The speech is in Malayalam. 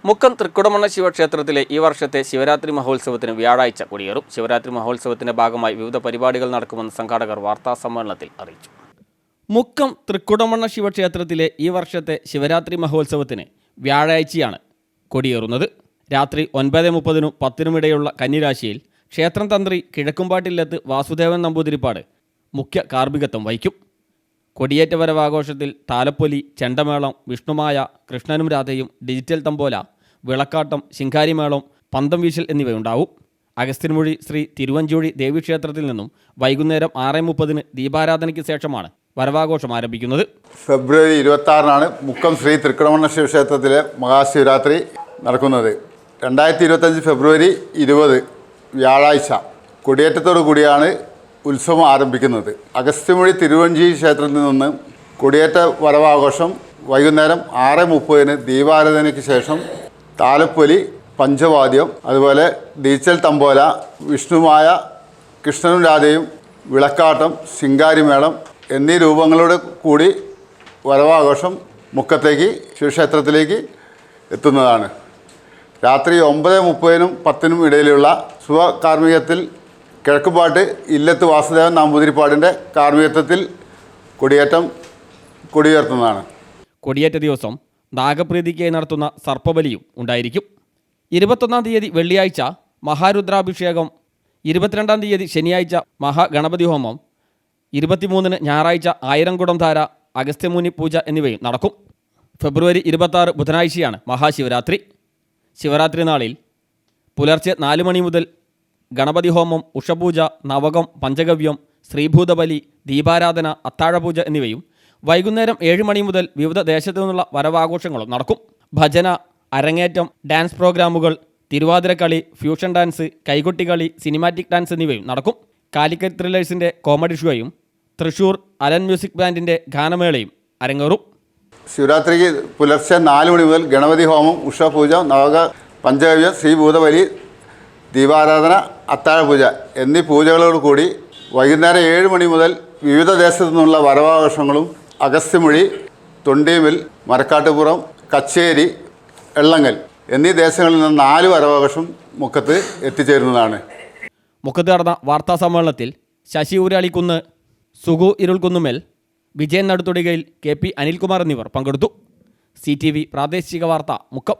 മുക്കം തൃക്കുടമണ്ണ ശിവക്ഷേത്രത്തിലെ ഈ വർഷത്തെ ശിവരാത്രി മഹോത്സവത്തിന് വ്യാഴാഴ്ച കൊടിയേറും. ശിവരാത്രി മഹോത്സവത്തിന്റെ ഭാഗമായി വിവിധ പരിപാടികൾ നടക്കുമെന്ന് സംഘാടകർ വാർത്താസമ്മേളനത്തിൽ അറിയിച്ചു. മുക്കം തൃക്കുടമണ്ണ ശിവക്ഷേത്രത്തിലെ ഈ വർഷത്തെ ശിവരാത്രി മഹോത്സവത്തിന് വ്യാഴാഴ്ചയാണ് കൊടിയേറുന്നത്. രാത്രി 9:30-നും 10-നും ഇടയുള്ള കന്നിരാശിയിൽ ക്ഷേത്രം തന്ത്രി കിഴക്കുംപാട്ടില്ലത്ത് വാസുദേവൻ നമ്പൂതിരിപ്പാട് മുഖ്യ കാർമ്മികത്വം വഹിക്കും. കൊടിയേറ്റ വരവാഘോഷത്തിൽ താലപ്പൊലി, ചെണ്ടമേളം, വിഷ്ണുമായ, കൃഷ്ണനും രാധയും, ഡിജിറ്റൽ തമ്പോല, വിളക്കാട്ടം, ശിങ്കാരിമേളം, പന്തം വീശൽ എന്നിവയുണ്ടാവും. അഗസ്ത്യൻമുഴി ശ്രീ തിരുവഞ്ചൂഴി ദേവീക്ഷേത്രത്തിൽ നിന്നും വൈകുന്നേരം 6:30-ന് ദീപാരാധനയ്ക്ക് ശേഷമാണ് വരവാഘോഷം ആരംഭിക്കുന്നത്. ഫെബ്രുവരി 26-നാണ് മുക്കം ശ്രീ തൃക്കുടമണ്ണ ശിവക്ഷേത്രത്തിലെ മഹാശിവരാത്രി നടക്കുന്നത്. 2025 ഫെബ്രുവരി 20 വ്യാഴാഴ്ച കൊടിയേറ്റത്തോടു കൂടിയാണ് ഉത്സവം ആരംഭിക്കുന്നത്. അഗസ്ത്യമുഴി തിരുവഞ്ചൂഴി ക്ഷേത്രത്തിൽ നിന്ന് കൊടിയേറ്റ വരവാഘോഷം വൈകുന്നേരം 6:30-ന് ദീപാരാധനയ്ക്ക് ശേഷം താലപ്പൊലി, പഞ്ചവാദ്യം, അതുപോലെ ഡിജിറ്റൽ തമ്പോല, വിഷ്ണുമായ, കൃഷ്ണനും രാധയും, വിളക്കാട്ടം, ശിങ്കാരിമേളം എന്നീ രൂപങ്ങളോട് കൂടി വരവാഘോഷം മുക്കത്തേക്ക് ശിവക്ഷേത്രത്തിലേക്ക് എത്തുന്നതാണ്. രാത്രി 9:30-നും 10-നും ഇടയിലുള്ള ശുഭകാർമ്മികത്തിൽ കിഴക്കുപാട്ട് ഇല്ലത്ത് വാസുദേവൻ നമ്പൂതിരിപ്പാടിൻ്റെ കാർമ്മികത്വത്തിൽ കൊടിയുയർത്തുന്നതാണ്. കൊടിയേറ്റ ദിവസം നാഗപ്രീതിക്കായി നടത്തുന്ന സർപ്പബലിയും ഉണ്ടായിരിക്കും. 21-ാം തീയതി വെള്ളിയാഴ്ച മഹാരുദ്രാഭിഷേകം, 22-ാം തീയതി ശനിയാഴ്ച മഹാഗണപതി ഹോമം, 23-ന് ഞായറാഴ്ച 1000 കുടം ധാര, അഗസ്ത്യമുനി പൂജ എന്നിവയും നടക്കും. ഫെബ്രുവരി 26 ബുധനാഴ്ചയാണ് മഹാശിവരാത്രി. ശിവരാത്രി നാളിൽ പുലർച്ചെ 4 മണി മുതൽ ഗണപതി ഹോമം, ഉഷപൂജ, നവകം, പഞ്ചഗവ്യം, ശ്രീഭൂതബലി, ദീപാരാധന, അത്താഴപൂജ എന്നിവയും വൈകുന്നേരം 7 മണി മുതൽ വിവിധ ദേശത്തു നിന്നുള്ള വരവാഘോഷങ്ങളും നടക്കും. ഭജന, അരങ്ങേറ്റം, ഡാൻസ് പ്രോഗ്രാമുകൾ, തിരുവാതിരക്കളി, ഫ്യൂഷൻ ഡാൻസ്, കൈകൊട്ടിക്കളി, സിനിമാറ്റിക് ഡാൻസ് എന്നിവയും നടക്കും. കാലിക്കറ്റ് ത്രില്ലേഴ്സിൻ്റെ കോമഡി ഷോയും തൃശൂർ അലൻ മ്യൂസിക് ബാൻഡിൻ്റെ ഗാനമേളയും അരങ്ങേറും. ശിവരാത്രിക്ക് പുലർച്ചെ 4 മണി മുതൽ ഗണപതി ഹോമം, ഉഷപൂജ, നവക, പഞ്ചഗവ്യം, ശ്രീഭൂതബലി, ദീപാരാധന, അത്താഴപൂജ എന്നീ പൂജകളോട് കൂടി വൈകുന്നേരം 7 മണി മുതൽ വിവിധ ദേശത്തു നിന്നുള്ള വരവാഘോഷങ്ങളും അഗസ്ത്യമുഴി, തൊണ്ടിമിൽ, മരക്കാട്ടുപുറം, കച്ചേരി, എള്ളങ്ങൽ എന്നീ ദേശങ്ങളിൽ നിന്ന് 4 വരവാഘോഷം മുക്കത്ത് എത്തിച്ചേരുന്നതാണ്. മുക്കത്ത് നടന്ന വാർത്താ സമ്മേളനത്തിൽ ശശി ഊരാളിക്കുന്ന്, സുഗു ഇരുൾക്കുന്നുമേൽ, വിജയൻ നടുത്തൊടികയിൽ, KP അനിൽകുമാർ എന്നിവർ പങ്കെടുത്തു. CTV പ്രാദേശിക വാർത്ത മുക്കം.